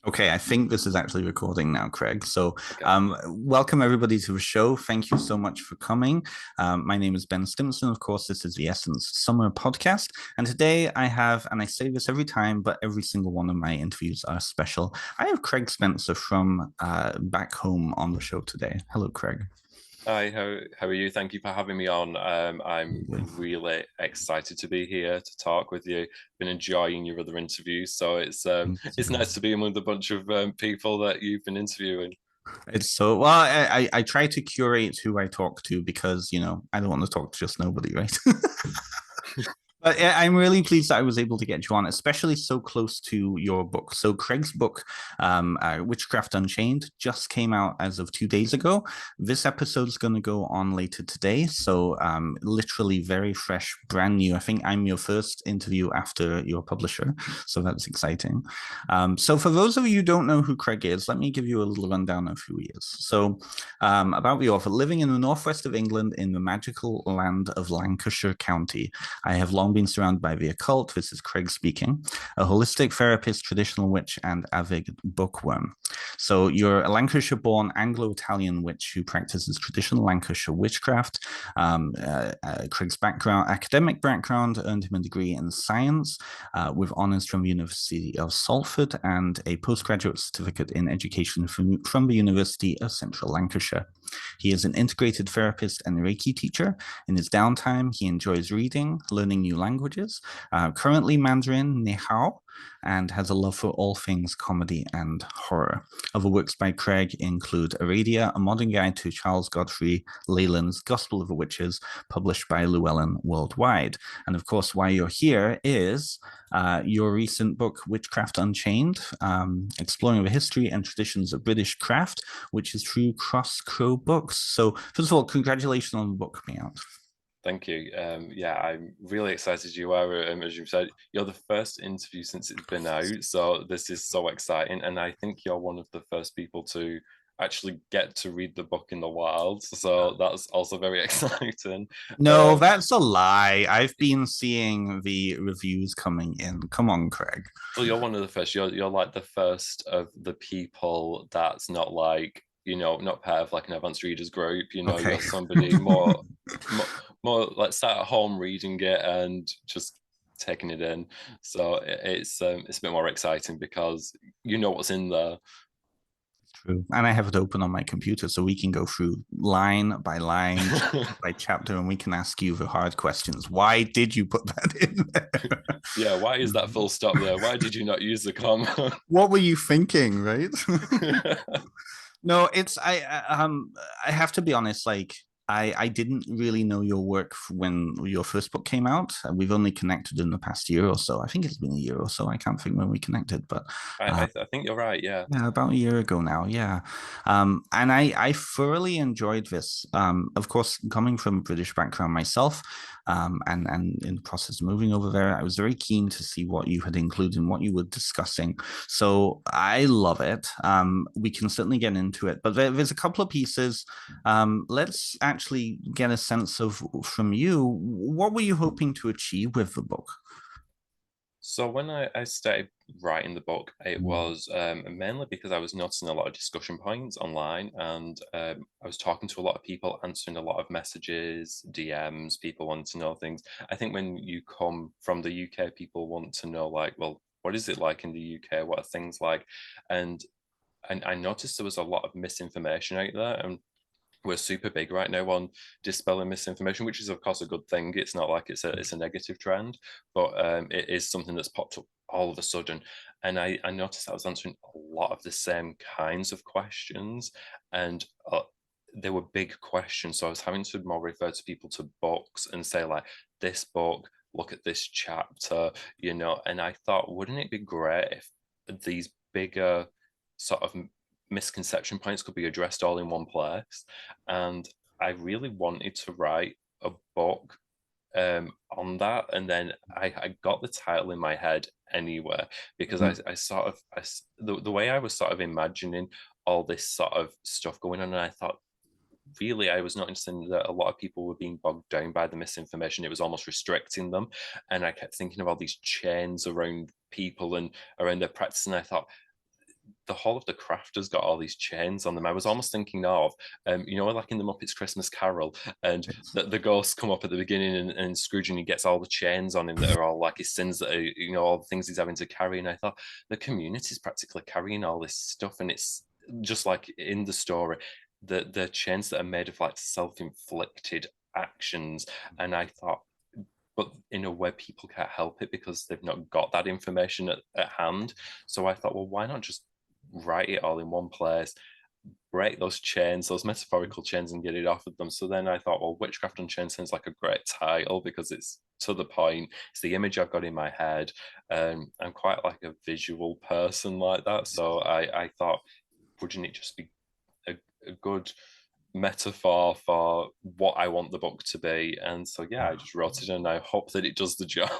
Okay, I think this is actually recording now, Craig. So, Okay. welcome everybody to the show. Thank you so much for coming. My name is Ben Stimson. Of course, this is the Essence Summer podcast. And today I have, and I say this every time, but every single one of my interviews are special. I have Craig Spencer from back home on the show today. Hello, Craig. Hi, how are you? Thank you for having me on. I'm really excited to be here to talk with you. Been enjoying your other interviews, so it's nice to be among a bunch of people that you've been interviewing. It's so well. I try to curate who I talk to because I don't want to talk to just nobody, right? But I'm really pleased that I was able to get you on, especially so close to your book. So Craig's book, Witchcraft Unchained, just came out as of 2 days ago. This episode is going to go on later today, so literally very fresh, brand new. I think I'm your first interview after your publisher, so that's exciting. So for those of you who don't know who Craig is, let me give you a little rundown of who he is. So about the author, living in the northwest of England in the magical land of Lancashire County. I have long been surrounded by the occult. This is Craig speaking. A holistic therapist, traditional witch, and avid bookworm. So you're a Lancashire-born Anglo-Italian witch who practices traditional Lancashire witchcraft. Craig's academic background earned him a degree in science with honors from the University of Salford and a postgraduate certificate in education from the University of Central Lancashire. He is an integrated therapist and Reiki teacher. In his downtime, he enjoys reading, learning new languages, currently Mandarin, Ni Hao, and has a love for all things comedy and horror. Other works by Craig include Aradia, a modern guide to Charles Godfrey Leland's Gospel of the Witches, published by Llewellyn Worldwide. And of course, why you're here is your recent book, Witchcraft Unchained, exploring the history and traditions of British craft, which is through Cross Crow Books. So, first of all, congratulations on the book coming out. Thank you. Yeah, I'm really excited you are. As you said, you're the first interview since it's been out, so this is so exciting. And I think you're one of the first people to actually get to read the book in the wild, so that's also very exciting. No, Um, that's a lie. I've been seeing the reviews coming in. Come on, Craig. well, you're one of the first. You're like the first of the people that's not like not part of like an advanced readers group. Okay. You're somebody more, more like sat at home reading it and just taking it in. So it's a bit more exciting because you know what's in there. True. And I have it open on my computer so we can go through line by line, chapter by chapter, and we can ask you the hard questions. Why did you put that in there? Yeah, why is that full stop there? Why did you not use the comma? What were you thinking, right? No, it's I have to be honest, like I didn't really know your work when your first book came out. We've only connected in the past year or so. I think it's been a year or so. I can't think when we connected, but I think you're right. Yeah. yeah, about a year ago now. Yeah. And I thoroughly enjoyed this. Of course, coming from a British background myself, and in the process of moving over there, I was very keen to see what you had included and what you were discussing. So I love it. We can certainly get into it, but there's a couple of pieces. Let's actually get a sense of from you, what were you hoping to achieve with the book? So when I started writing the book, it was mainly because I was noticing a lot of discussion points online, and I was talking to a lot of people, answering a lot of messages, DMs, people want to know things. I think when you come from the UK, people want to know like, well, what is it like in the UK? What are things like? And and I noticed there was a lot of misinformation out there, and we're super big right now on dispelling misinformation, which is of course a good thing. It's not like it's a negative trend, but it is something that's popped up all of a sudden. And I noticed I was answering a lot of the same kinds of questions, and they were big questions. So I was having to more refer to people to books and say like, this book, look at this chapter, And I thought, wouldn't it be great if these bigger sort of misconception points could be addressed all in one place? And I really wanted to write a book on that, and then I got the title in my head anyway because I sort of the way I was sort of imagining all this sort of stuff going on, and I thought really I was noticing that a lot of people were being bogged down by the misinformation. It was almost restricting them, and I kept thinking of all these chains around people and around their practice, and I thought the whole of the crafters got all these chains on them. I was almost thinking of, like in the Muppets Christmas Carol, and the ghosts come up at the beginning, and Scrooge, and he gets all the chains on him that are all like his sins, that are, all the things he's having to carry. And I thought the community's practically carrying all this stuff, and it's just like in the story, the chains that are made of like self-inflicted actions. And I thought, but in a way people can't help it because they've not got that information at hand. So I thought, well, why not just write it all in one place, break those chains, those metaphorical chains, and get it off of them. So then I thought, well, Witchcraft Unchained sounds like a great title because it's to the point. It's the image I've got in my head. I'm quite like a visual person like that. So I thought, wouldn't it just be a good metaphor for what I want the book to be? And so yeah, I just wrote it, and I hope that it does the job.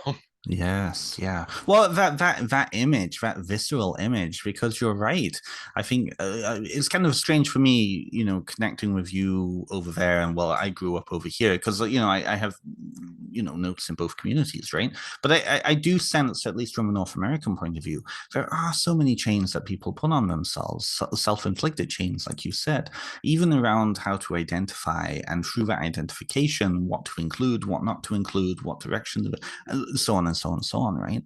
Yes, yeah. Well, that image, that visceral image, because you're right. I think it's kind of strange for me, connecting with you over there, and well, I grew up over here because I have notes in both communities, right? But I do sense, at least from a North American point of view, there are so many chains that people put on themselves, self-inflicted chains, like you said, even around how to identify, and through that identification, what to include, what not to include, what direction, so on and so on and so on, right?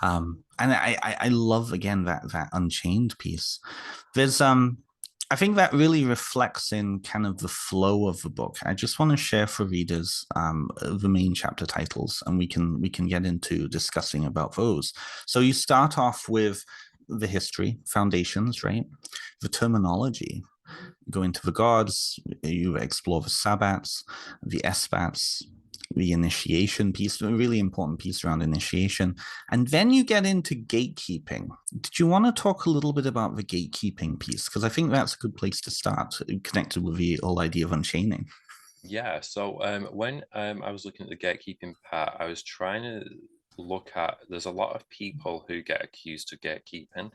And I love, again, that Unchained piece. There's I think that really reflects in kind of the flow of the book. I just want to share for readers the main chapter titles, and we can get into discussing about those. So you start off with the history, foundations, right? The terminology, go into the gods, you explore the sabbats, the esbats, the initiation piece, a really important piece around initiation. And then you get into gatekeeping. Did you want to talk a little bit about the gatekeeping piece? Because I think that's a good place to start, connected with the whole idea of unchaining. Yeah, so when I was looking at the gatekeeping part, I was trying to look at, there's a lot of people who get accused of gatekeeping,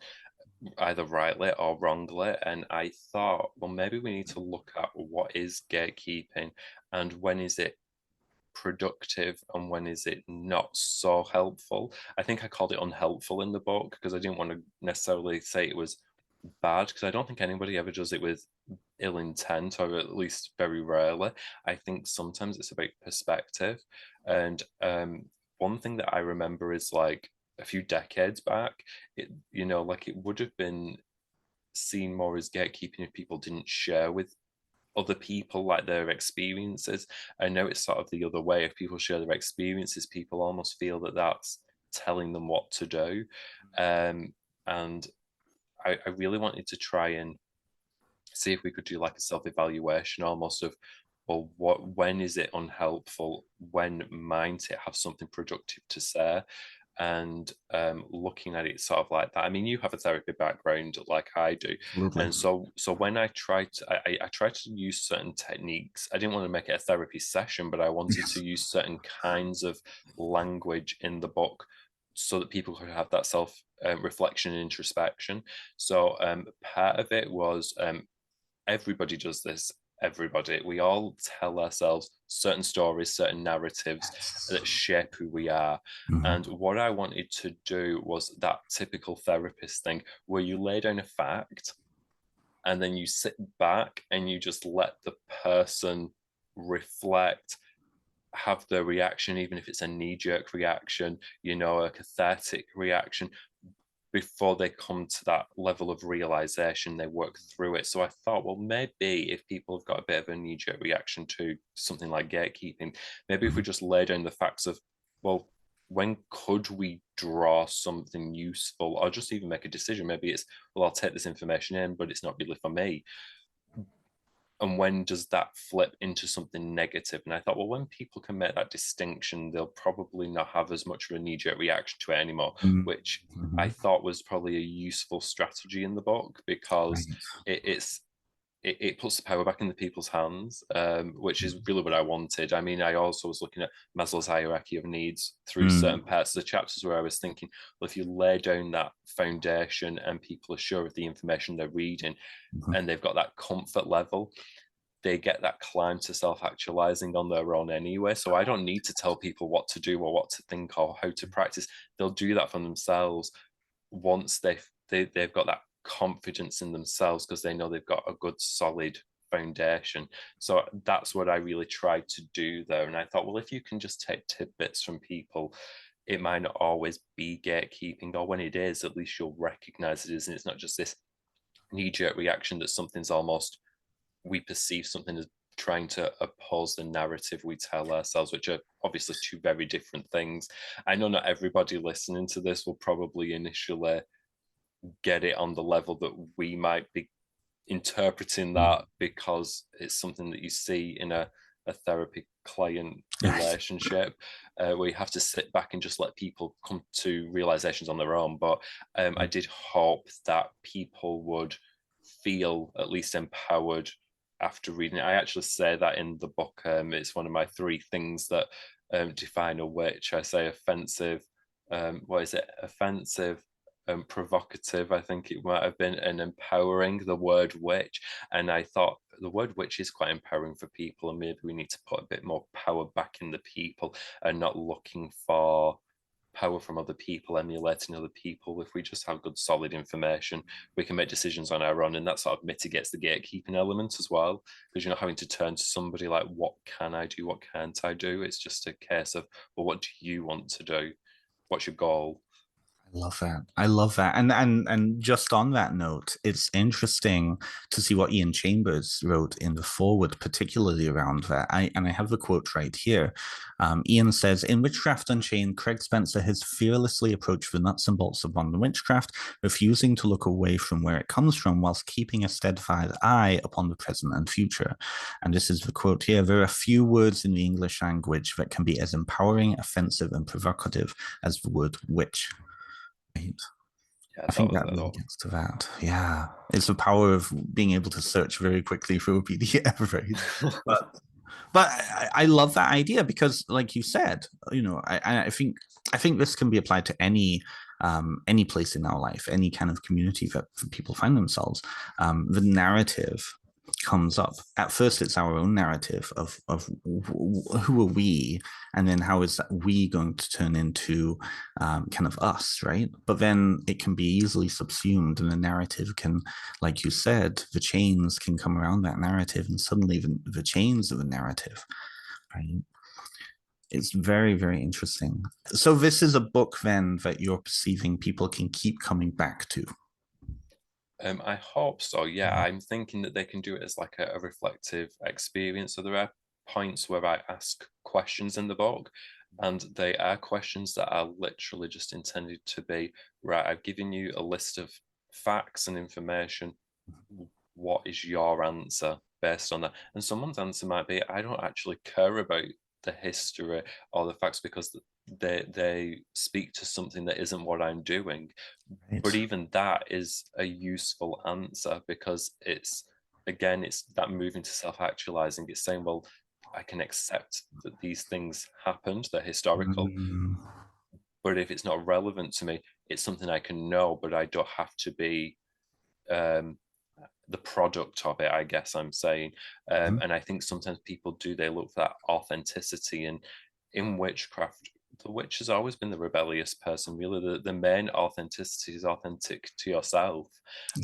either rightly or wrongly. And I thought, well, maybe we need to look at what is gatekeeping, and when is it productive, and when is it not so helpful. I think I called it unhelpful in the book because I didn't want to necessarily say it was bad, because I don't think anybody ever does it with ill intent, or at least very rarely. I think sometimes it's about perspective. And one thing that I remember is like a few decades back, like it would have been seen more as gatekeeping if people didn't share with other people like their experiences. I know it's sort of the other way. If people share their experiences, people almost feel that that's telling them what to do. And I really wanted to try and see if we could do like a self-evaluation almost of, well, when is it unhelpful, when might it have something productive to say? And looking at it sort of like that. I mean, you have a therapy background like I do. Absolutely. And so when I tried to, I tried to use certain techniques. I didn't want to make it a therapy session, but I wanted to use certain kinds of language in the book so that people could have that self reflection and introspection. So part of it was, everybody does this. Everybody, we all tell ourselves certain stories, certain narratives that shape who we are. And what I wanted to do was that typical therapist thing where you lay down a fact and then you sit back and you just let the person reflect, have their reaction, even if it's a knee-jerk reaction, a cathartic reaction, before they come to that level of realization, they work through it. So I thought, well, maybe if people have got a bit of a knee-jerk reaction to something like gatekeeping, maybe if we just lay down the facts of, well, when could we draw something useful, or just even make a decision? Maybe it's, well, I'll take this information in, but it's not really for me. And when does that flip into something negative? And I thought, well, when people can make that distinction, they'll probably not have as much of a knee-jerk reaction to it anymore, which I thought was probably a useful strategy in the book, because it puts the power back in the people's hands, which is really what I wanted. I mean, I also was looking at Maslow's hierarchy of needs through certain parts of the chapters where I was thinking, well, if you lay down that foundation and people are sure of the information they're reading, and they've got that comfort level, they get that climb to self-actualizing on their own anyway. So I don't need to tell people what to do or what to think or how to practice. They'll do that for themselves once they've got that confidence in themselves because they know they've got a good solid foundation. So that's what I really tried to do there. And I thought, well, if you can just take tidbits from people, it might not always be gatekeeping, or when it is, at least you'll recognize it is, and it's not just this knee-jerk reaction that something's almost, we perceive something as trying to oppose the narrative we tell ourselves, which are obviously two very different things. I know not everybody listening to this will probably initially get it on the level that we might be interpreting that, because it's something that you see in a therapy client relationship, where you have to sit back and just let people come to realizations on their own. But I did hope that people would feel at least empowered after reading it. I actually say that in the book. It's one of my 3 things that define a witch. I say offensive, what is it? Offensive, provocative, I think it might have been, and empowering, the word witch. And I thought the word witch is quite empowering for people, and maybe we need to put a bit more power back in the people and not looking for power from other people, emulating other people. If we just have good solid information, we can make decisions on our own, and that sort of mitigates the gatekeeping element as well, because you're not having to turn to somebody like, what can I do, what can't I do? It's just a case of, well, what do you want to do, what's your goal? I love that. I love that. And just on that note, it's interesting to see what Ian Chambers wrote in the foreword, particularly around that. I have the quote right here. Ian says, "In Witchcraft Unchained, Craig Spencer has fearlessly approached the nuts and bolts of modern witchcraft, refusing to look away from where it comes from, whilst keeping a steadfast eye upon the present and future." And this is the quote here: "There are few words in the English language that can be as empowering, offensive, and provocative as the word witch." Right. Yeah, I think that really gets to that. Yeah. It's the power of being able to search very quickly through a PDF, right? But I love that idea because, like you said, I think this can be applied to any place in our life, any kind of community that people find themselves. The narrative comes up. At first, it's our own narrative of who are we, and then how is that we going to turn into kind of us, right? But then it can be easily subsumed, and the narrative can, like you said, the chains can come around that narrative, and suddenly the chains of the narrative, right? It's very, very interesting. So this is a book then that you're perceiving people can keep coming back to. I hope so. Yeah, I'm thinking that they can do it as like a reflective experience. So there are points where I ask questions in the book, and they are questions that are literally just intended to be, right, I've given you a list of facts and information. What is your answer based on that? And someone's answer might be, I don't actually care about the history or the facts because they speak to something that isn't what I'm doing. Right. But even that is a useful answer, because it's, again, it's that moving to self-actualizing. It's saying, well, I can accept that these things happened, they're historical, Mm. but if it's not relevant to me, it's something I can know, but I don't have to be um, the product of it, I guess I'm saying. And I think sometimes people do, they look for that authenticity. And in witchcraft, the witch has always been the rebellious person, really. The main authenticity is authentic to yourself.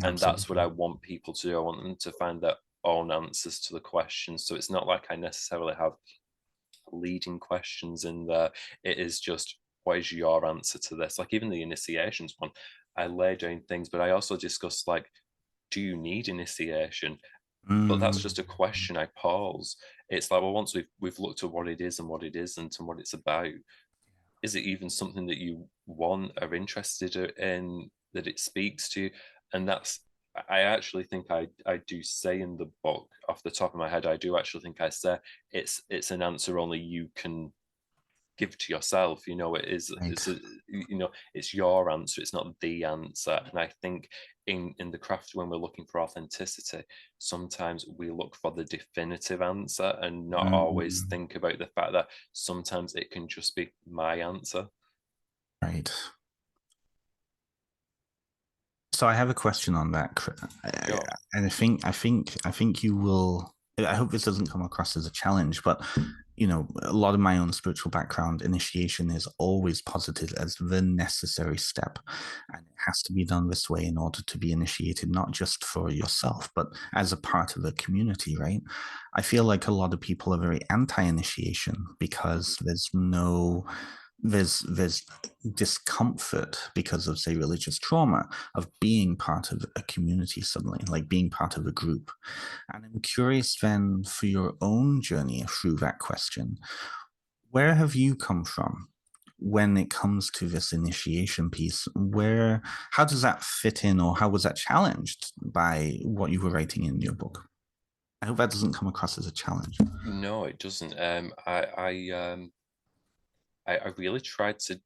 And that's what Absolutely. I want people to do. I want them to find their own answers to the questions. So it's not like I necessarily have leading questions in there. It is just, what is your answer to this? Like even the initiations one, I lay down things, but I also discuss like, do you need initiation? But that's Mm. just a question I pose. It's like, well, once we've looked at what it is and what it isn't and what it's about, is it even something that you want, are interested in, that it speaks to you? And that's, I actually think I do say in the book, off the top of my head, I do actually think I say it's an answer only you can give to yourself. It is, Right. it's your answer, it's not the answer. And I think in the craft, when we're looking for authenticity, sometimes we look for the definitive answer and not always Mm. think about the fact that sometimes it can just be my answer. Right. So I have a question on that, Sure. and I think you will. I hope this doesn't come across as a challenge, but a lot of my own spiritual background, initiation is always posited as the necessary step. And it has to be done this way in order to be initiated, not just for yourself, but as a part of the community, right? I feel like a lot of people are very anti-initiation because there's discomfort because of, say, religious trauma of being part of a community suddenly, like being part of a group. And I'm curious then, for your own journey through that question, where have you come from when it comes to this initiation piece? How does that fit in, or how was that challenged by what you were writing in your book? I hope that doesn't come across as a challenge. No, it doesn't. I really tried to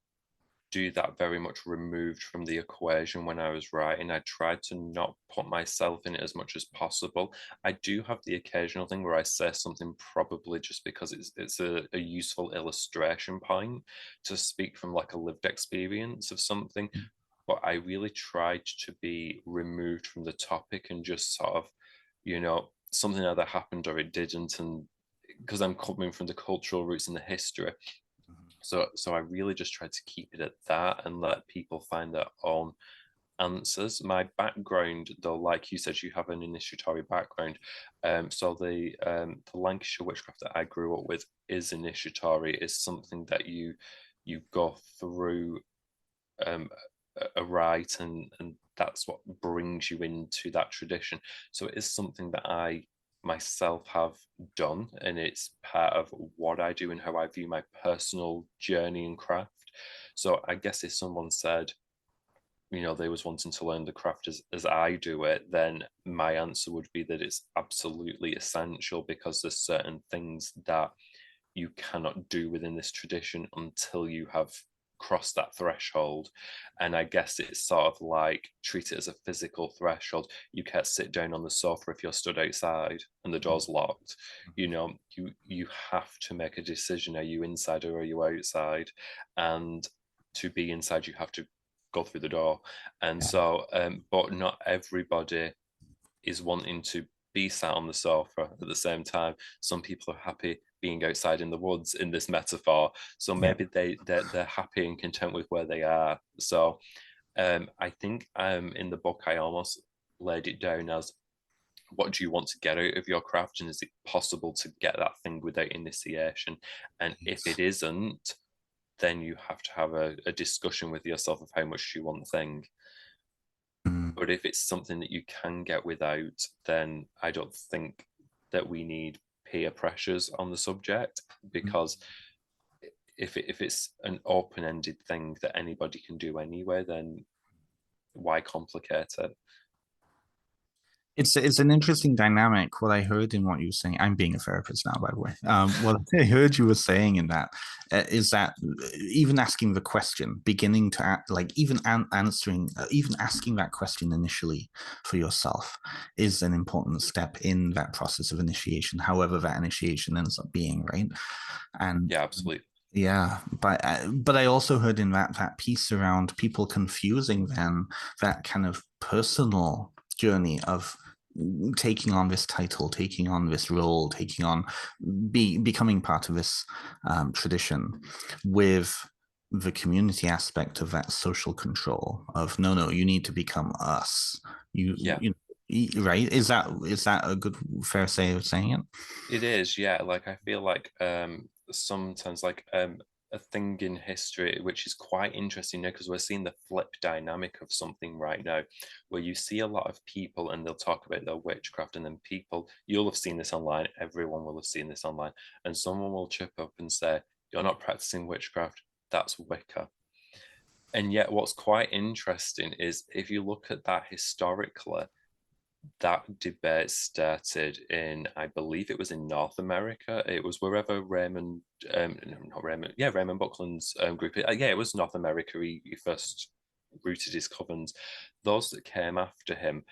do that very much removed from the equation when I was writing. I tried to not put myself in it as much as possible. I do have the occasional thing where I say something probably just because it's a useful illustration point to speak from like a lived experience of something. But I really tried to be removed from the topic and just sort of, something either happened or it didn't. And because I'm coming from the cultural roots and the history, so I really just tried to keep it at that and let people find their own answers. My background, though, like you said, you have an initiatory background. So the Lancashire witchcraft that I grew up with is initiatory, is something that you go through a rite, and that's what brings you into that tradition. So it is something that I myself have done, and it's part of what I do and how I view my personal journey and craft. So I guess if someone said, they was wanting to learn the craft as I do it, then my answer would be that it's absolutely essential, because there's certain things that you cannot do within this tradition until you have crossed that threshold. And I guess it's sort of like, treat it as a physical threshold. You can't sit down on the sofa if you're stood outside and the door's locked. You have to make a decision. Are you inside or are you outside? And to be inside, you have to go through the door. And so but not everybody is wanting to be sat on the sofa at the same time. Some people are happy being outside in the woods in this metaphor. So maybe they're happy and content with where they are. So I think in the book I almost laid it down as, what do you want to get out of your craft, and is it possible to get that thing without initiation? And if it isn't, then you have to have a discussion with yourself of how much you want the thing. But if it's something that you can get without, then I don't think that we need peer pressures on the subject, because if it's an open-ended thing that anybody can do anyway, then why complicate it? It's an interesting dynamic. What I heard in what you were saying, I'm being a therapist now, by the way. What I heard you were saying in that is that even asking the question, beginning to act, like even answering, even asking that question initially for yourself is an important step in that process of initiation, however that initiation ends up being, right? And Yeah, absolutely. yeah, but I also heard in that piece around people confusing then that kind of personal journey of taking on this title, taking on this role, taking on becoming part of this tradition with the community aspect of that social control of no, you need to become us. Yeah, Right? Is that a good fair say of saying it? it is. Yeah, like I feel like sometimes like a thing in history which is quite interesting now, because we're seeing the flip dynamic of something right now, where you see a lot of people and they'll talk about their witchcraft, and then people, you'll have seen this online, everyone will have seen this online, and someone will chip up and say, you're not practicing witchcraft, that's Wicca. And yet what's quite interesting is, if you look at that historically, that debate started in, I believe it was in North America. It was wherever Raymond, no, not Raymond, yeah, Raymond Buckland's group. Yeah, it was North America. He first rooted his covens. Those that came after him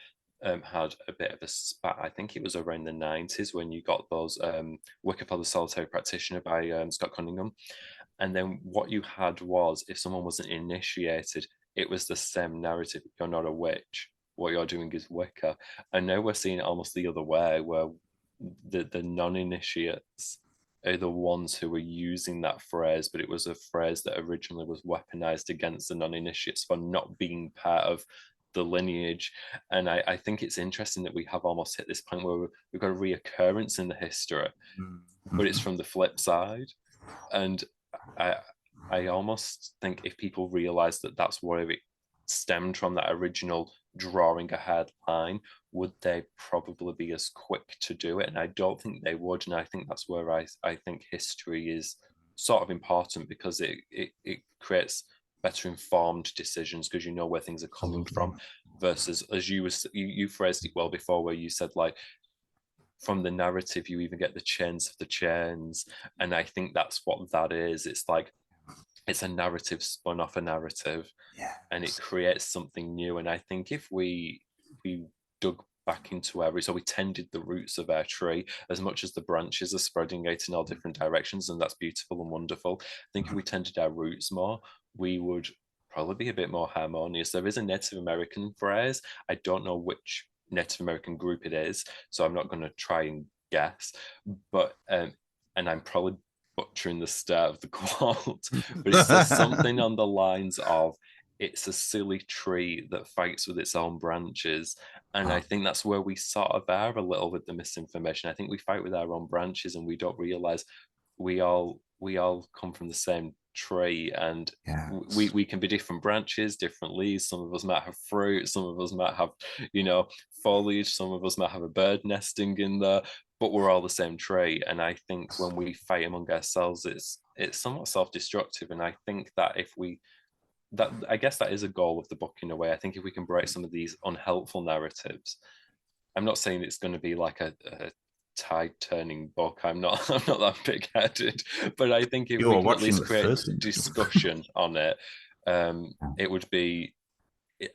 had a bit of a spat. I think it was around the 90s when you got those Wicca for the Solitary Practitioner by Scott Cunningham. And then what you had was, if someone wasn't initiated, it was the same narrative. You're not a witch. What you're doing is Wicca. And now we're seeing it almost the other way, where the non-initiates are the ones who were using that phrase, but it was a phrase that originally was weaponized against the non-initiates for not being part of the lineage. And I think it's interesting that we have almost hit this point where we've got a reoccurrence in the history, but it's from the flip side. And I almost think if people realize that that's where it stemmed from, that original drawing a headline, would they probably be as quick to do it? And I don't think they would. And I think that's where I think history is sort of important, because it creates better informed decisions, because you know where things are coming from, versus, as you phrased it well before, where you said, like, from the narrative you even get the chains of the chains. And I think that's what that is. It's like, it's a narrative spun off a narrative, and it creates something new. And I think if we dug back into our roots, or we tended the roots of our tree, as much as the branches are spreading out in all different directions, and that's beautiful and wonderful, I think if we tended our roots more, we would probably be a bit more harmonious. There is a Native American phrase, I don't know which Native American group it is, so I'm not going to try and guess, but and I'm probably butchering the start of the quote, but it says something on the lines of, it's a silly tree that fights with its own branches. And I think that's where we sort of are a little with the misinformation. I think we fight with our own branches, and we don't realize we all come from the same tree, and we can be different branches, different leaves. Some of us might have fruit, some of us might have, foliage, some of us might have a bird nesting in there, but we're all the same tree. And I think when we fight among ourselves, it's somewhat self-destructive. And I think that I guess that is a goal of the book in a way. I think if we can break some of these unhelpful narratives, I'm not saying it's going to be like a tide turning book. I'm not that big-headed, but I think if we can at least create discussion on it, it would be,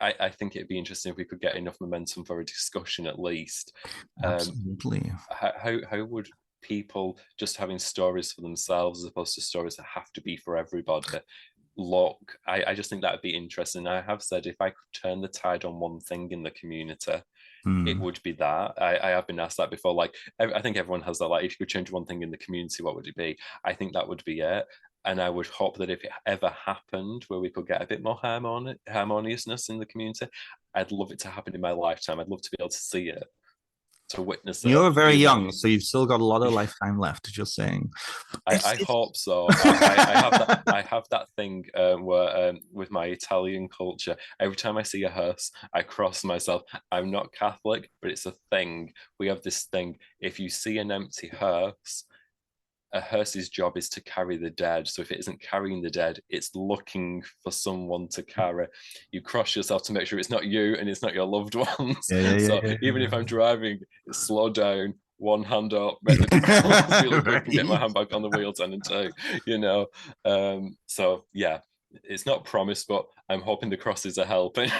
I think it'd be interesting if we could get enough momentum for a discussion at least. Absolutely. How would people just having stories for themselves as opposed to stories that have to be for everybody look? I just think that'd be interesting. I have said, if I could turn the tide on one thing in the community, it would be that. I have been asked that before. Like, I think everyone has that, like, if you could change one thing in the community, what would it be? I think that would be it. And I would hope that if it ever happened where we could get a bit more harmoniousness in the community, I'd love it to happen in my lifetime. I'd love to be able to see it, to witness it. You're very young, so you've still got a lot of lifetime left, just saying. I hope so. I have that thing where with my Italian culture, every time I see a hearse, I cross myself. I'm not Catholic, but it's a thing. We have this thing. If you see an empty hearse, a hearse's job is to carry the dead. So if it isn't carrying the dead, it's looking for someone to carry. You cross yourself to make sure it's not you and it's not your loved ones. So even if I'm driving, slow down, one hand up, make the difference really quick, and get my hand back on the wheel, 10 and 2, so yeah, it's not promised, but I'm hoping the crosses are helping.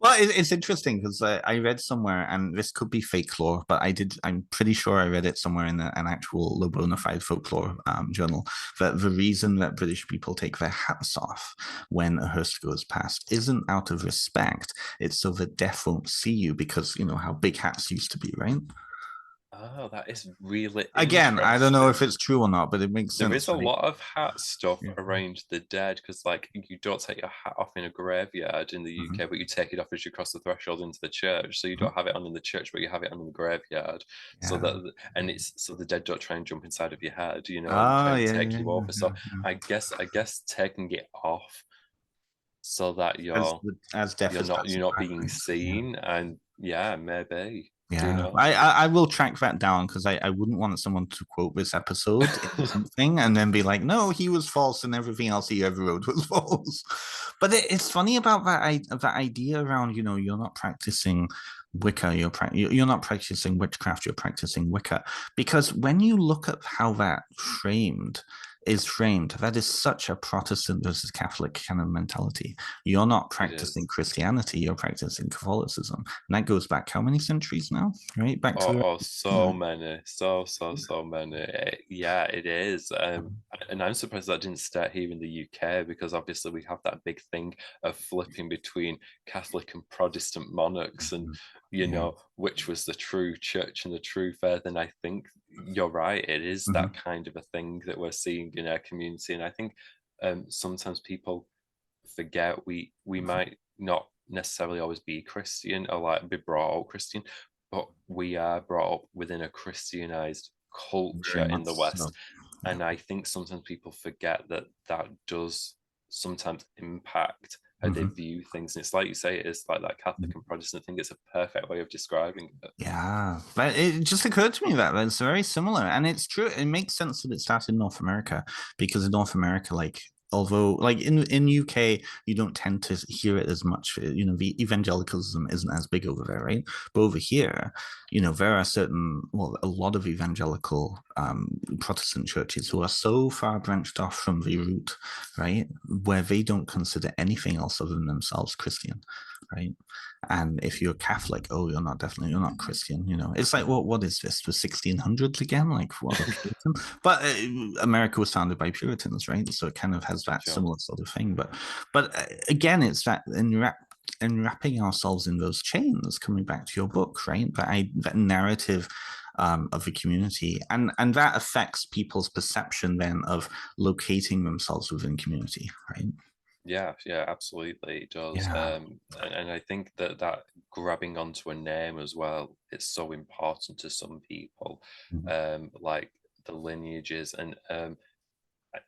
Well, it's interesting because I read somewhere, and this could be folklore, but I'm pretty sure I read it somewhere in an actual bona fide folklore journal, that the reason that British people take their hats off when a hearse goes past isn't out of respect. It's so that death won't see you, because you know how big hats used to be, right? Oh, that is really again. I don't know if it's true or not, but it makes sense. There is a lot of hat stuff around the dead, because like you don't take your hat off in a graveyard in the UK, but you take it off as you cross the threshold into the church. So you don't have it on in the church, but you have it on in the graveyard. So that, and it's so the dead don't try and jump inside of your head, and try and take you over. So I guess taking it off so that you're not being seen, and maybe. Yeah, I will track that down, because I wouldn't want someone to quote this episode in something and then be like, no, he was false and everything else he ever wrote was false. But it's funny about that idea around, you're not practicing Wicca, you're not practicing witchcraft, you're practicing Wicca. Because when you look at how that framed, is framed. That is such a Protestant versus Catholic kind of mentality. You're not It practicing is. Christianity, you're practicing Catholicism. And that goes back how many centuries now? Right? Back to the So many, so many. Yeah, it is. And I'm surprised that didn't start here in the UK, because obviously we have that big thing of flipping between Catholic and Protestant monarchs, and yeah. which was the true church and the true faith. And I think you're right. It is that kind of a thing that we're seeing in our community, and I think sometimes people forget we might not necessarily always be Christian or like be brought up Christian, but we are brought up within a Christianized culture Very in much the so. West. Yeah. And I think sometimes people forget that that does sometimes impact how they view things. And it's like you say, it is like that Catholic and Protestant thing. It's a perfect way of describing it. Yeah, but it just occurred to me that it's very similar, and it's true. It makes sense that it started in North America, because in North America, like, although like in UK, you don't tend to hear it as much. The evangelicalism isn't as big over there, right? But over here, there are a lot of evangelical Protestant churches who are so far branched off from the root, right, where they don't consider anything else other than themselves Christian, right? And if you're Catholic, oh, you're not Christian. It's like, what is this? The 1600s again? Like, what, a Puritan? But America was founded by Puritans, right? So it kind of has that Sure. similar sort of thing. But again, it's that enwrapping ourselves in those chains, coming back to your book, right? That narrative of the community, and that affects people's perception then of locating themselves within community, right? Yeah, absolutely, it does. Yeah. And I think that grabbing onto a name as well, it's so important to some people, like the lineages, and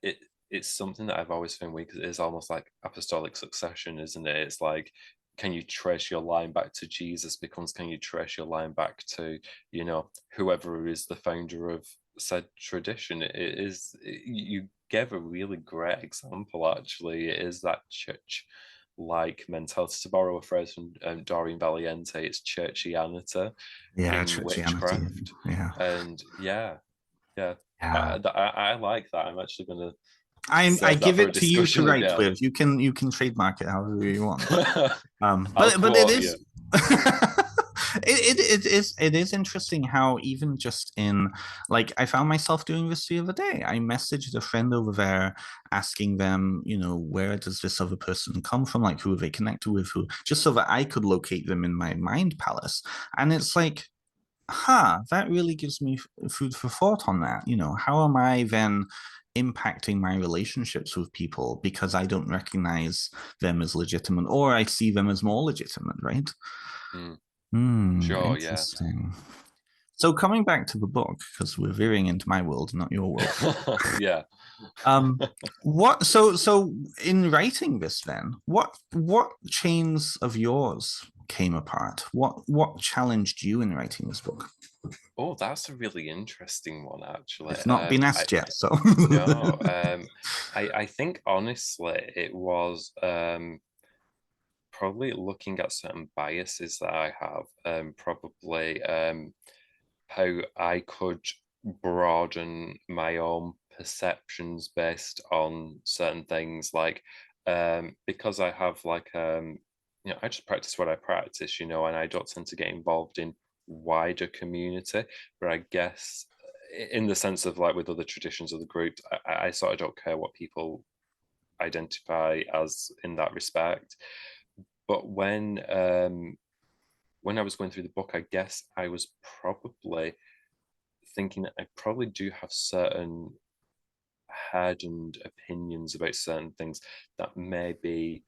it it's something that I've always found weird, because it is almost like apostolic succession, isn't it? It's like, can you trace your line back to Jesus? Becomes, can you trace your line back to whoever is the founder of said tradition? You gave a really great example. Actually, it is that church like mentality. To borrow a phrase from Doreen Valiente, it's churchianity Yeah, in Christianity. witchcraft. Yeah. And yeah, Yeah. I like that. I'm actually gonna I save that give for a it to you to discussion write again. with. You can trademark it however you want, but I'll but it quote you. is it is interesting how, even just in, like, I found myself doing this the other day. I messaged a friend over there, asking them, where does this other person come from, like, who are they connected with, who, just so that I could locate them in my mind palace. And it's like, that really gives me food for thought on that. How am I then impacting my relationships with people because I don't recognize them as legitimate, or I see them as more legitimate, right? Mm, Hmm, sure, yeah. interesting. So coming back to the book, because we're veering into my world, not your world. Yeah. Um, so in writing this, then, what chains of yours came apart? What challenged you in writing this book? Oh, that's a really interesting one, actually. It's not been I asked yet, so. No, I think honestly it was probably looking at certain biases that I have, probably how I could broaden my own perceptions based on certain things, like because I have like I just practice what I practice, and I don't tend to get involved in wider community, but I guess in the sense of like with other traditions of the group, I sort of don't care what people identify as in that respect. But when I was going through the book, I guess I was probably thinking that I probably do have certain hardened opinions about certain things that maybe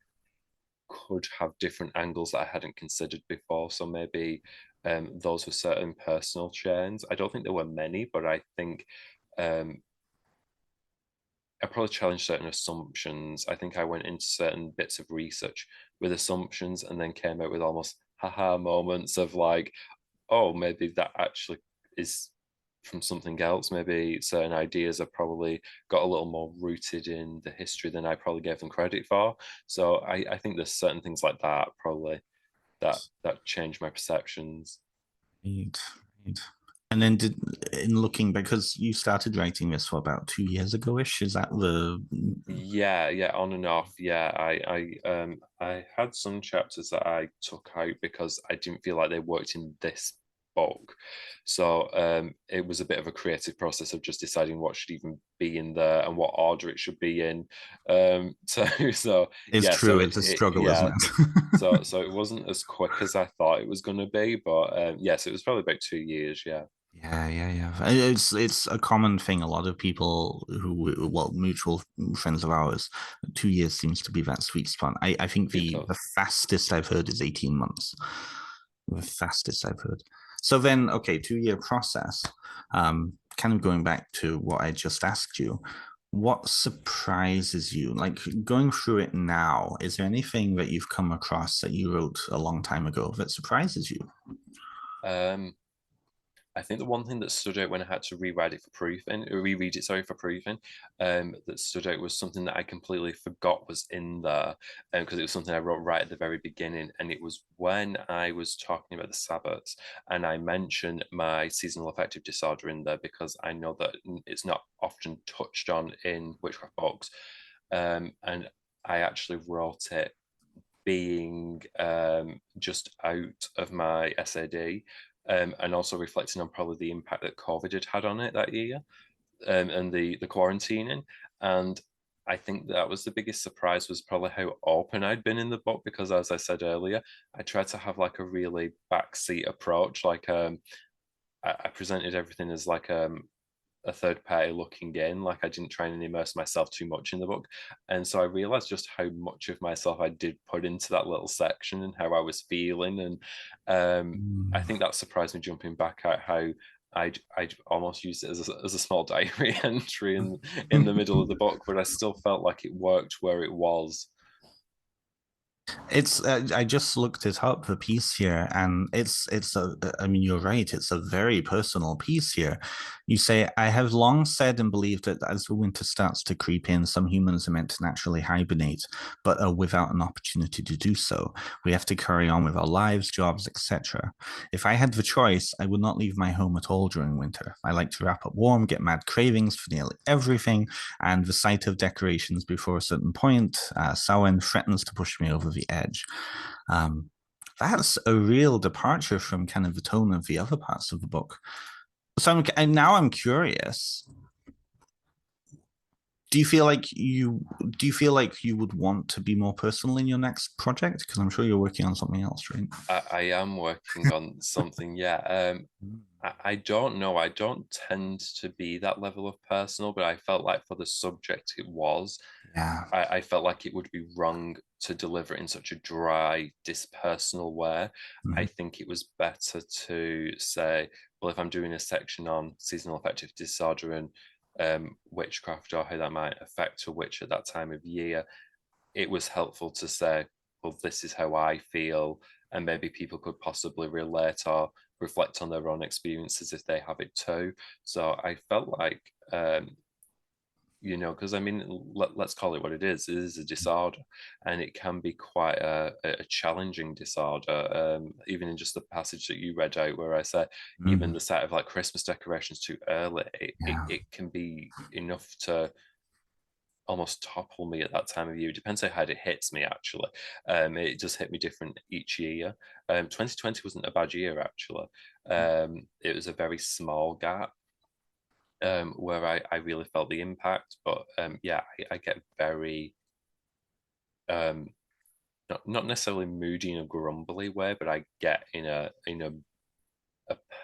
could have different angles that I hadn't considered before. So maybe those were certain personal chains. I don't think there were many, but I think um, I probably challenged certain assumptions. I think I went into certain bits of research with assumptions and then came out with almost haha moments of like, oh, maybe that actually is from something else. Maybe certain ideas have probably got a little more rooted in the history than I probably gave them credit for. So I think there's certain things like that probably that changed my perceptions. Right, right. And then in looking, because you started writing this for about 2 years ago-ish, is that the... Yeah, on and off. Yeah, I had some chapters that I took out because I didn't feel like they worked in this book. So it was a bit of a creative process of just deciding what should even be in there and what order it should be in. So It's yeah, true, it's a struggle, isn't yeah. it? So it wasn't as quick as I thought it was going to be, but yes, it was probably about 2 years. Yeah, Yeah. It's a common thing. A lot of people who, well, mutual friends of ours, 2 years seems to be that sweet spot. I think it the does. fastest I've heard is 18 months. The fastest I've heard. So then, okay, 2 year process. Kind of going back to what I just asked you, what surprises you? Like going through it now, is there anything that you've come across that you wrote a long time ago that surprises you? Um, I think the one thing that stood out when I had to rewrite it for proofing, or reread it, sorry, for proofing, that stood out was something that I completely forgot was in there, because it was something I wrote right at the very beginning, and it was when I was talking about the Sabbats, and I mentioned my seasonal affective disorder in there because I know that it's not often touched on in witchcraft books, and I actually wrote it being just out of my SAD, and also reflecting on probably the impact that COVID had on it that year, and the quarantining. And I think that was the biggest surprise was probably how open I'd been in the book because, as I said earlier, I tried to have like a really backseat approach. Like I presented everything as like a third party looking in. Like I didn't try and immerse myself too much in the book. And so I realized just how much of myself I did put into that little section and how I was feeling. And I Mm. think that surprised me jumping back at how I'd almost used it as a small diary entry in the middle of the book, but I still felt like it worked where it was. It's I just looked it up, the piece here, and it's a, I mean, you're right, it's a very personal piece here. You say, I have long said and believed that as the winter starts to creep in, some humans are meant to naturally hibernate, but are without an opportunity to do so. We have to carry on with our lives, jobs, etc. If I had the choice, I would not leave my home at all during winter. I like to wrap up warm, get mad cravings for nearly everything, and the sight of decorations before a certain point, Samhain threatens to push me over the edge. Um, that's a real departure from kind of the tone of the other parts of the book. So and now I'm curious. Do you feel like you would want to be more personal in your next project? Because I'm sure you're working on something else, right? I am working on something, yeah. I don't know. I don't tend to be that level of personal, but I felt like for the subject it was. Yeah. I felt like it would be wrong to deliver it in such a dry, dispersonal way. I Mhm. think it was better to say, well, if I'm doing a section on seasonal affective disorder and witchcraft or how that might affect a witch at that time of year, it was helpful to say, well, this is how I feel, and maybe people could possibly relate or reflect on their own experiences if they have it too. So I felt like, because I mean, let's call it what it is. It is a disorder, and it can be quite a challenging disorder. Even in just the passage that you read out, where I said even Mm. the set of like Christmas decorations too early, Yeah. it can be enough to almost topple me at that time of year. It depends how hard it hits me, actually. It does hit me different each year. 2020 wasn't a bad year, actually. It was a very small gap where I really felt the impact. But yeah, I get very, um, not necessarily moody in a grumbly way, but I get in a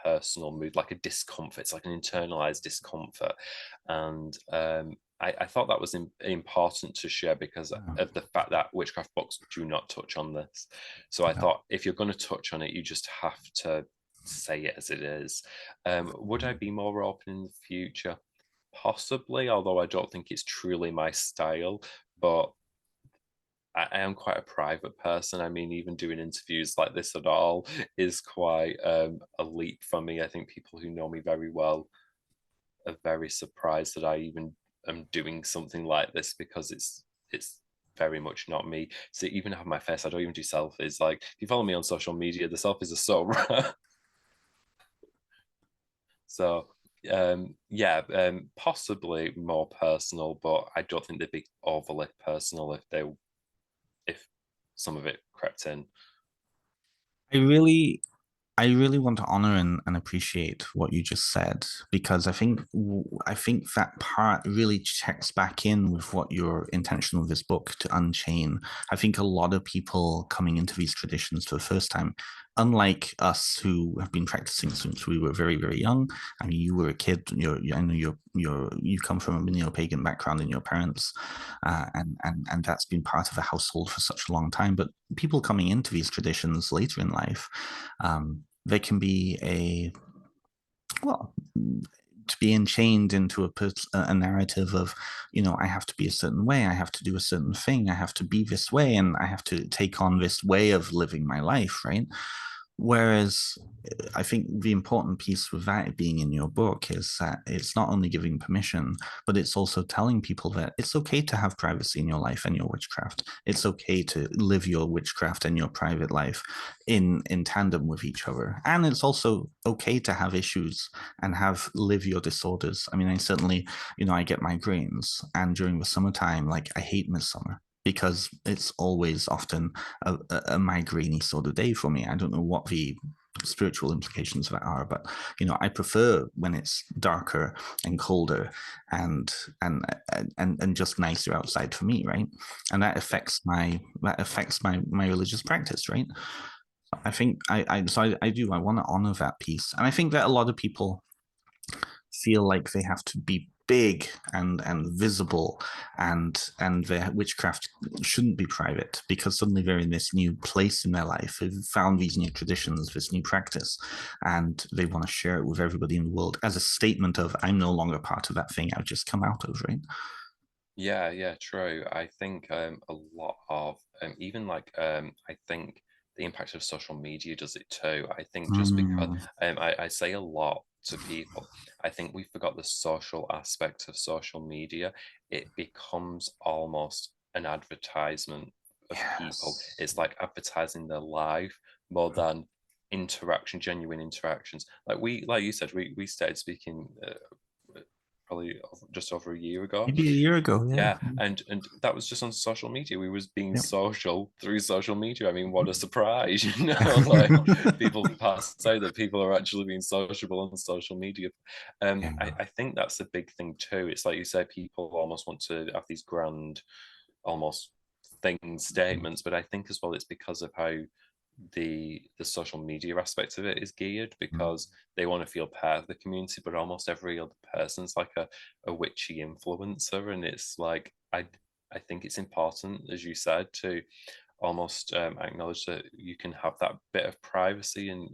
personal mood, like a discomfort. It's like an internalized discomfort, and I thought that was important to share because Yeah. of the fact that witchcraft books do not touch on this. So I Yeah. thought if you're going to touch on it, you just have to say it as it is. Would I be more open in the future? Possibly, although I don't think it's truly my style. But I am quite a private person. I mean, even doing interviews like this at all is quite a leap for me. I think people who know me very well are very surprised that I even am doing something like this because it's very much not me. So even have my face, I don't even do selfies. Like if you follow me on social media, the selfies are so rare. So possibly more personal, but I don't think they'd be overly personal if some of it crept in. I really I really want to honor and appreciate what you just said, because I think that part really checks back in with what your intention with this book to unchain. I think a lot of people coming into these traditions for the first time, unlike us who have been practicing since we were very, very young. I mean, you were a kid. I know you come from a neo-pagan background in your parents, and that's been part of the household for such a long time. But people coming into these traditions later in life, there can be well, to be enchained into a narrative of, I have to be a certain way, I have to do a certain thing, I have to be this way, and I have to take on this way of living my life, right? Whereas I think the important piece with that being in your book is that it's not only giving permission, but it's also telling people that it's okay to have privacy in your life and your witchcraft. It's okay to live your witchcraft and your private life in tandem with each other. And it's also okay to have issues and live your disorders. I mean, I certainly, I get migraines, and during the summertime, like, I hate midsummer because it's always often a migraine sort of day for me. I don't know what the spiritual implications of that are, but I prefer when it's darker and colder and just nicer outside for me, right? And that affects my religious practice, right? I think I want to honor that piece, and I think that a lot of people feel like they have to be big and visible, and their witchcraft shouldn't be private because suddenly they're in this new place in their life. They've found these new traditions, this new practice, and they want to share it with everybody in the world as a statement of, I'm no longer part of that thing I've just come out of, right? Yeah, true. I think a lot of even like I think the impact of social media does it too. I think just because I say a lot to people, I think we forgot the social aspect of social media. It becomes almost an advertisement of people. Yes. It's like advertising their life more than genuine interactions. Like you said, we started speaking probably just over a year ago. Maybe a year ago, yeah. Yeah, and that was just on social media. We was being Yep. social through social media. I mean, what a surprise, like people pass out that people are actually being sociable on social media. Yeah. I think that's a big thing too. It's like you say, people almost want to have these grand, almost thing statements, but I think as well it's because of how the social media aspect of it is geared, because they want to feel part of the community, but almost every other person's like a witchy influencer. And it's like I think it's important, as you said, to almost acknowledge that you can have that bit of privacy, and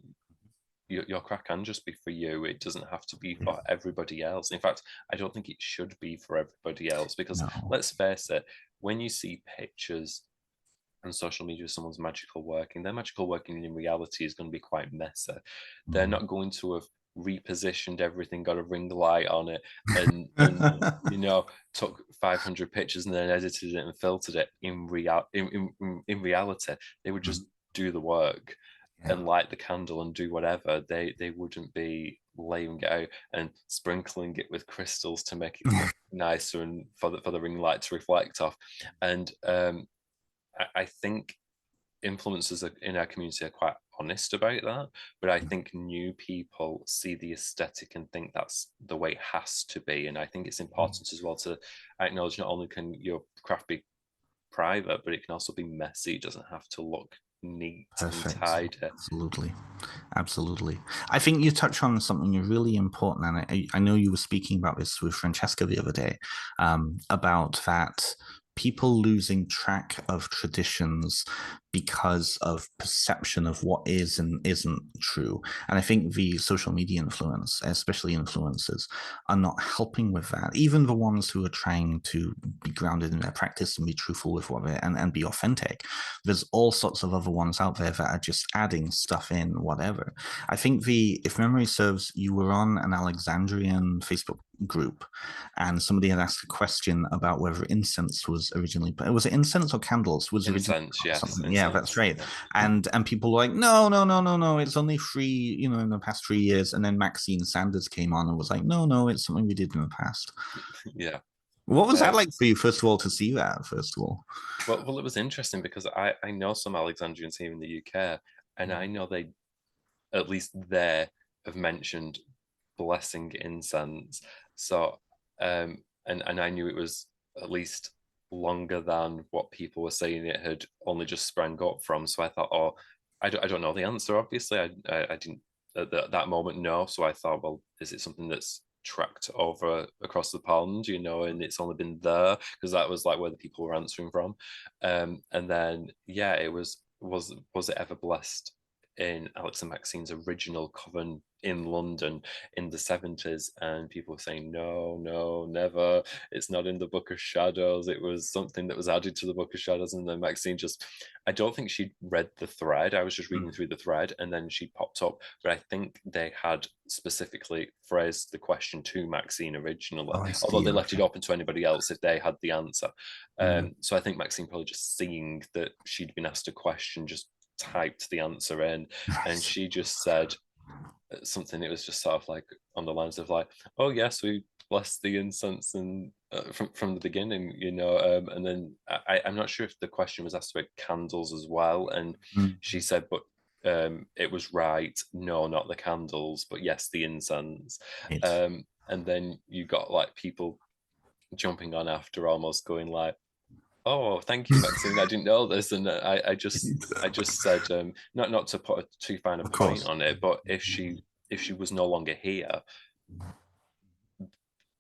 your crack can just be for you. It doesn't have to be for everybody else. In fact, I don't think it should be for everybody else, because No. let's face it, when you see pictures on social media of someone's magical working, their magical working in reality is going to be quite messy. They're not going to have repositioned everything, got a ring light on it, and took 500 pictures and then edited it and filtered it. In reality, they would just do the work Yeah. and light the candle and do whatever. They wouldn't be laying it out and sprinkling it with crystals to make it look nicer and for the ring light to reflect off. And I think influencers in our community are quite honest about that, but I think new people see the aesthetic and think that's the way it has to be. And I think it's important as well to acknowledge not only can your craft be private, but it can also be messy. It doesn't have to look neat and Perfect. tidy. Absolutely. I think you touch on something really important, and I know you were speaking about this with Francesca the other day, about that people losing track of traditions because of perception of what is and isn't true. And I think the social media influence, especially influencers, are not helping with that. Even the ones who are trying to be grounded in their practice and be truthful with what they and be authentic, there's all sorts of other ones out there that are just adding stuff in, whatever. I think if memory serves, you were on an Alexandrian Facebook group, and somebody had asked a question about whether incense was originally, was it incense or candles was originally Incense, yes, something? incense Yeah, that's right. And people were like, no, no, no, no, no, it's only free, in the past 3 years. And then Maxine Sanders came on and was like, no, no, it's something we did in the past. Yeah. What was that like for you, first of all, to see that, first of all? Well, it was interesting because I know some Alexandrians here in the UK, and I know they, at least there, have mentioned blessing incense. So, and I knew it was at least longer than what people were saying it had only just sprang up from. So I thought, oh, I don't know the answer. Obviously, I didn't at that moment know. So I thought, well, is it something that's tracked over across the pond, and it's only been there, because that was like where the people were answering from. And then yeah, it was it ever blessed in Alex and Maxine's original coven in London in the 70s? And people were saying, no, no, never. It's not in the Book of Shadows. It was something that was added to the Book of Shadows. And then Maxine just, I don't think she'd read the thread. I was just reading through the thread, and then she popped up. But I think they had specifically phrased the question to Maxine originally, Oh, I although see. they left Okay. it open to anybody else if they had the answer. So I think Maxine, probably just seeing that she'd been asked a question, just typed the answer in, and she just said something. It was just sort of like on the lines of like, oh yes, we blessed the incense and from the beginning, and then I'm not sure if the question was asked about candles as well, and she said, but it was right, no, not the candles, but yes, the incense. And then you got like people jumping on after, almost going like, oh, thank you, Maxine. I didn't know this, and I just said, not to put a too fine a Of point course. on it, but if she was no longer here,